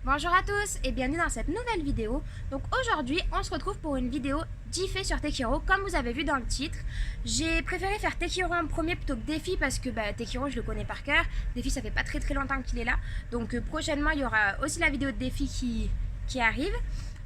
Bonjour à tous et bienvenue dans cette nouvelle vidéo. Donc aujourd'hui on se retrouve pour une vidéo Diffé sur Tekiro. Comme vous avez vu dans le titre, j'ai préféré faire Tekiro en premier plutôt que Défi parce que Tekiro je le connais par cœur. Défi ça fait pas très longtemps qu'il est là. Donc prochainement il y aura aussi la vidéo de Défi qui arrive.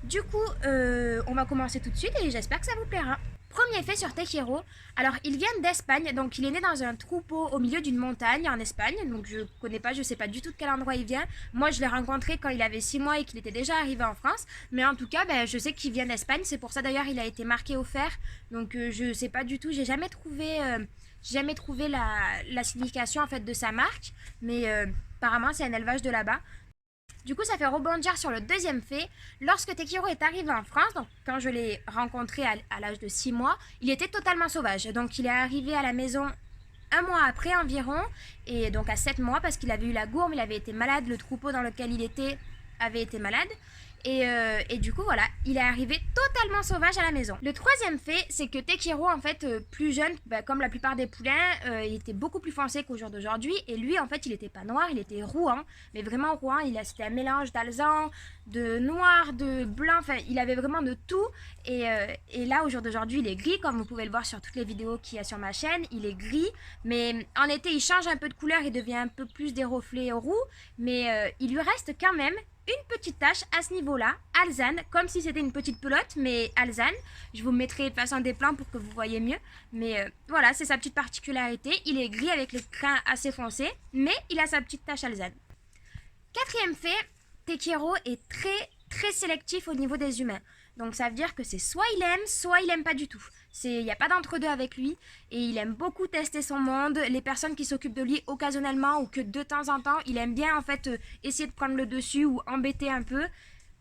Du coup on va commencer tout de suite et j'espère que ça vous plaira. Premier fait sur Tekiro, alors il vient d'Espagne, donc il est né dans un troupeau au milieu d'une montagne en Espagne, donc je connais pas, je sais pas du tout de quel endroit il vient. Moi je l'ai rencontré quand il avait 6 mois et qu'il était déjà arrivé en France, mais en tout cas je sais qu'il vient d'Espagne, c'est pour ça d'ailleurs il a été marqué au fer, donc je sais pas du tout, j'ai jamais trouvé la signification en fait de sa marque, mais apparemment c'est un élevage de là-bas. Du coup, ça fait rebondir sur le deuxième fait. Lorsque Tekiro est arrivé en France, donc quand je l'ai rencontré à l'âge de 6 mois, il était totalement sauvage. Donc il est arrivé à la maison un mois après environ, et donc à 7 mois parce qu'il avait eu la gourme, il avait été malade, le troupeau dans lequel il était avait été malade. Et du coup, voilà, il est arrivé totalement sauvage à la maison. Le troisième fait, c'est que Tekiro, en fait, plus jeune, comme la plupart des poulains, il était beaucoup plus foncé qu'au jour d'aujourd'hui. Et lui, en fait, il n'était pas noir, il était rouan. Mais vraiment rouan, c'était un mélange d'alezan, de noir, de blanc. Enfin, il avait vraiment de tout. Et là, au jour d'aujourd'hui, il est gris, comme vous pouvez le voir sur toutes les vidéos qu'il y a sur ma chaîne. Il est gris. Mais en été, il change un peu de couleur, il devient un peu plus des reflets roux. Mais il lui reste quand même une petite tache à ce niveau-là, alezane, comme si c'était une petite pelote, mais alezane. Je vous mettrai de toute façon des plans pour que vous voyez mieux. Mais voilà, c'est sa petite particularité. Il est gris avec les crins assez foncés, mais il a sa petite tache alezane. Quatrième fait, Tekiro est très sélectif au niveau des humains. Donc ça veut dire que c'est soit il aime pas du tout. Il n'y a pas d'entre-deux avec lui et il aime beaucoup tester son monde. Les personnes qui s'occupent de lui occasionnellement ou que de temps en temps, il aime bien en fait essayer de prendre le dessus ou embêter un peu.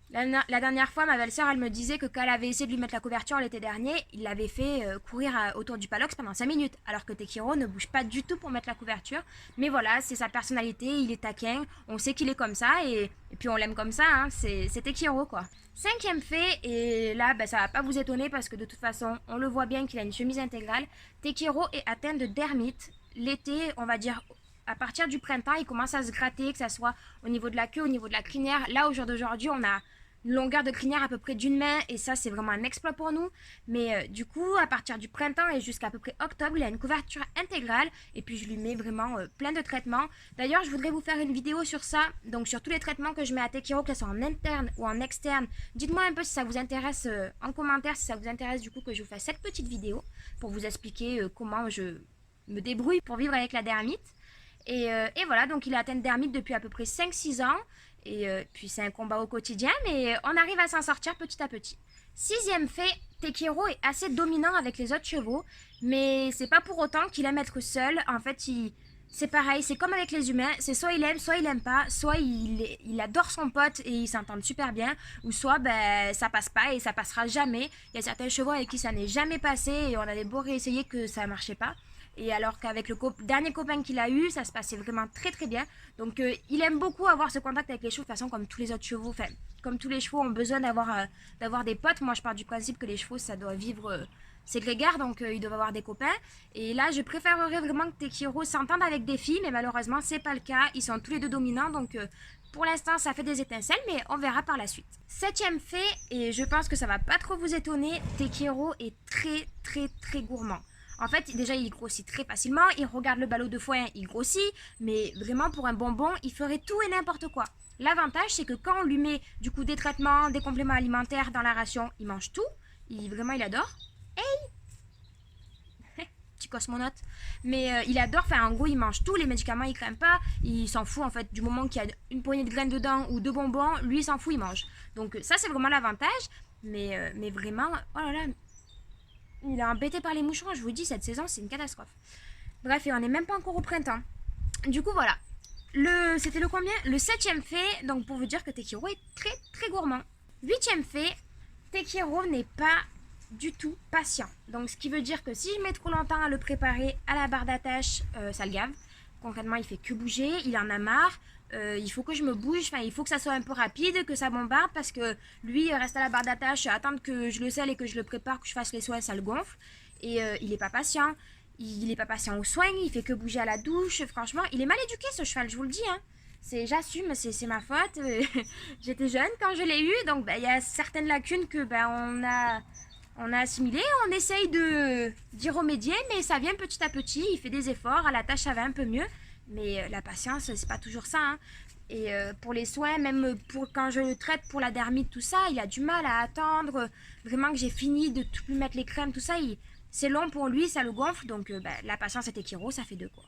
La dernière fois, ma belle-sœur, elle me disait que quand elle avait essayé de lui mettre la couverture l'été dernier, il l'avait fait courir autour du palox pendant 5 minutes, alors que Tekiro ne bouge pas du tout pour mettre la couverture. Mais voilà, c'est sa personnalité, il est taquin, on sait qu'il est comme ça, et puis on l'aime comme ça, hein, c'est Tekiro quoi. Cinquième fait, et là ça va pas vous étonner parce que de toute façon, on le voit bien qu'il a une chemise intégrale, Tekiro est atteint de dermite. L'été, on va dire à partir du printemps, il commence à se gratter, que ce soit au niveau de la queue, au niveau de la crinière. Là, au jour d'aujourd'hui, on a une longueur de crinière à peu près d'une main et ça, c'est vraiment un exploit pour nous. Mais du coup, à partir du printemps et jusqu'à peu près octobre, il a une couverture intégrale et puis je lui mets vraiment plein de traitements. D'ailleurs, je voudrais vous faire une vidéo sur ça, donc sur tous les traitements que je mets à Tekiro, que ce soit en interne ou en externe. Dites-moi un peu si ça vous intéresse en commentaire, si ça vous intéresse du coup que je vous fasse cette petite vidéo pour vous expliquer comment je me débrouille pour vivre avec la dermite. Et voilà, donc il est atteint de dermite depuis à peu près 5-6 ans. Et puis c'est un combat au quotidien, mais on arrive à s'en sortir petit à petit. Sixième fait, Tekiro est assez dominant avec les autres chevaux, mais c'est pas pour autant qu'il aime être seul. En fait, c'est pareil, c'est comme avec les humains, c'est soit il aime pas, soit il adore son pote et ils s'entendent super bien, ou soit ça passe pas et ça passera jamais. Il y a certains chevaux avec qui ça n'est jamais passé et on avait beau réessayer que ça marchait pas. Et alors qu'avec le dernier copain qu'il a eu, ça se passait vraiment très bien. Donc il aime beaucoup avoir ce contact avec les chevaux, de toute façon comme tous les autres chevaux, enfin comme tous les chevaux ont besoin d'avoir des potes. Moi je pars du principe que les chevaux ça doit vivre c'est grégaire, donc ils doivent avoir des copains. Et là je préférerais vraiment que Tekiro s'entende avec des filles, mais malheureusement c'est pas le cas. Ils sont tous les deux dominants, donc pour l'instant ça fait des étincelles, mais on verra par la suite. Septième fait, et je pense que ça va pas trop vous étonner, Tekiro est très gourmand. En fait, déjà, il grossit très facilement. Il regarde le ballot de foin, il grossit. Mais vraiment, pour un bonbon, il ferait tout et n'importe quoi. L'avantage, c'est que quand on lui met du coup des traitements, des compléments alimentaires dans la ration, il mange tout. Vraiment, il adore. Petit cosmonaute. Mais il adore, enfin en gros il mange tout, les médicaments il craint pas, il s'en fout en fait du moment qu'il y a une poignée de graines dedans ou de bonbons, lui il s'en fout, il mange. Donc ça c'est vraiment l'avantage, mais vraiment, oh là là, il est embêté par les moucherons, je vous dis, cette saison c'est une catastrophe. Bref, et on n'est même pas encore au printemps. Du coup voilà, c'était le combien? Le septième fait, donc pour vous dire que Tekiro est très gourmand. Huitième fait, Tekiro n'est pas du tout patient. Donc ce qui veut dire que si je mets trop longtemps à le préparer à la barre d'attache, ça le gave. Concrètement, il fait que bouger, il en a marre. Il faut que je me bouge, enfin il faut que ça soit un peu rapide, que ça bombarde parce que lui reste à la barre d'attache, attendre que je le selle et que je le prépare, que je fasse les soins, ça le gonfle. Et il est pas patient. Il est pas patient aux soins, il fait que bouger à la douche. Franchement, il est mal éduqué ce cheval, je vous le dis. Hein. j'assume, c'est ma faute. J'étais jeune quand je l'ai eu, donc il y a certaines lacunes que on a assimilées. On essaye d'y remédier, mais ça vient petit à petit. Il fait des efforts, à la tâche ça va un peu mieux, mais la patience, c'est pas toujours ça, hein. Et pour les soins, même pour quand je le traite pour la dermite, tout ça, il a du mal à attendre. Vraiment que j'ai fini de tout lui mettre les crèmes, tout ça, c'est long pour lui, ça le gonfle. Donc la patience et Tekiro, ça fait deux quoi.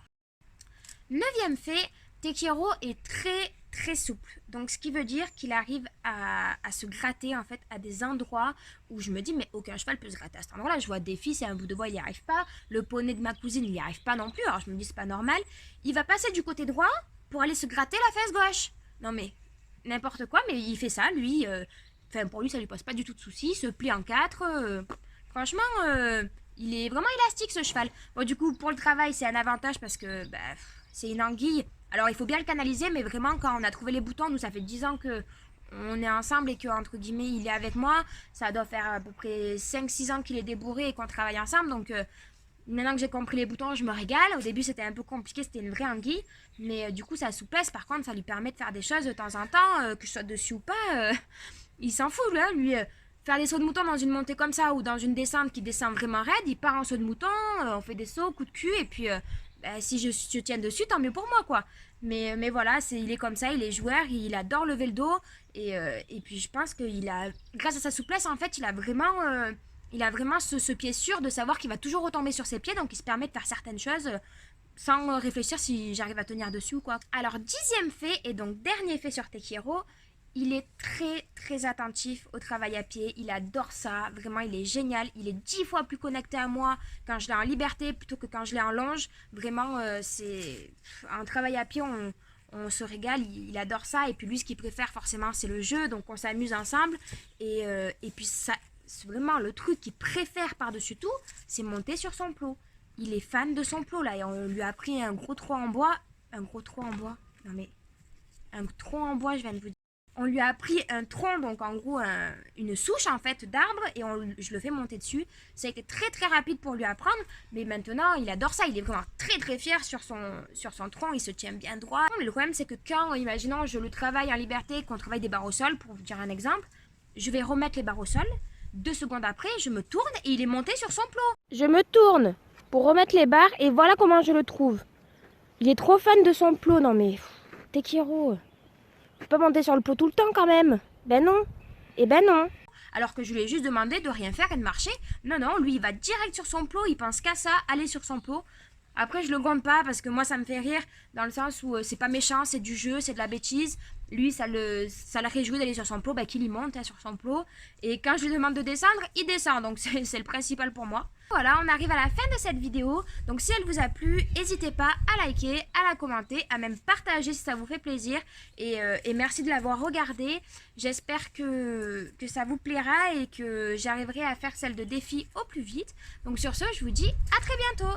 Neuvième fait, Tekiro est très très souple. Donc ce qui veut dire qu'il arrive à se gratter en fait à des endroits où je me dis mais aucun cheval peut se gratter à cet endroit-là. Je vois Défi, c'est un bout de bois, il n'y arrive pas. Le poney de ma cousine, il n'y arrive pas non plus. Alors je me dis c'est pas normal. Il va passer du côté droit pour aller se gratter la fesse gauche. Non mais n'importe quoi, mais il fait ça lui. Enfin pour lui ça lui pose pas du tout de soucis. Il se plie en quatre. Franchement, il est vraiment élastique ce cheval. Bon du coup pour le travail c'est un avantage parce que c'est une anguille. Alors il faut bien le canaliser, mais vraiment quand on a trouvé les boutons, nous ça fait 10 ans que on est ensemble et que entre guillemets il est avec moi. Ça doit faire à peu près 5-6 ans qu'il est débourré et qu'on travaille ensemble. Donc maintenant que j'ai compris les boutons, je me régale. Au début c'était un peu compliqué, c'était une vraie anguille. Mais du coup sa souplesse par contre ça lui permet de faire des choses de temps en temps, que je sois dessus ou pas. Il s'en fout là, lui. Faire des sauts de mouton dans une montée comme ça ou dans une descente qui descend vraiment raide, il part en saut de mouton, on fait des sauts, coups de cul et puis si je tiens dessus, tant mieux pour moi quoi. Mais voilà, il est comme ça, il est joueur, il adore lever le dos et puis je pense grâce à sa souplesse en fait, il a vraiment ce pied sûr de savoir qu'il va toujours retomber sur ses pieds, donc il se permet de faire certaines choses sans réfléchir si j'arrive à tenir dessus ou quoi. Alors dixième fait et donc dernier fait sur Tekiro, il est très très attentif au travail à pied, il adore ça, vraiment il est génial, il est 10 fois plus connecté à moi quand je l'ai en liberté plutôt que quand je l'ai en longe. Vraiment c'est un travail à pied, on se régale, il adore ça et puis lui ce qu'il préfère forcément c'est le jeu, donc on s'amuse ensemble et puis ça, c'est vraiment le truc qu'il préfère par-dessus tout, c'est monter sur son plot. Il est fan de son plot là et on lui a pris un gros tronc en bois, non mais un tronc en bois je viens de vous dire. On lui a pris un tronc, donc en gros une souche en fait d'arbre et je le fais monter dessus. Ça a été très très rapide pour lui apprendre, mais maintenant il adore ça, il est vraiment très très fier sur son tronc, il se tient bien droit. Mais le problème c'est que quand, imaginons, je le travaille en liberté, qu'on travaille des barres au sol, pour vous dire un exemple, je vais remettre les barres au sol, 2 secondes après je me tourne et il est monté sur son plot. Je me tourne pour remettre les barres et voilà comment je le trouve. Il est trop fan de son plot, non mais Tekiro... Je peux pas monter sur le plot tout le temps quand même. Ben non. Et ben non. Alors que je lui ai juste demandé de rien faire et de marcher. Non, non, lui il va direct sur son plot, il pense qu'à ça, aller sur son plot. Après je le gronde pas parce que moi ça me fait rire dans le sens où c'est pas méchant, c'est du jeu, c'est de la bêtise. Lui ça le réjouit d'aller sur son plot, qu'il y monte sur son plot. Et quand je lui demande de descendre, il descend, donc c'est le principal pour moi. Voilà, on arrive à la fin de cette vidéo. Donc si elle vous a plu, n'hésitez pas à liker, à la commenter, à même partager si ça vous fait plaisir. Et merci de l'avoir regardé. J'espère que ça vous plaira et que j'arriverai à faire celle de défi au plus vite. Donc sur ce, je vous dis à très bientôt.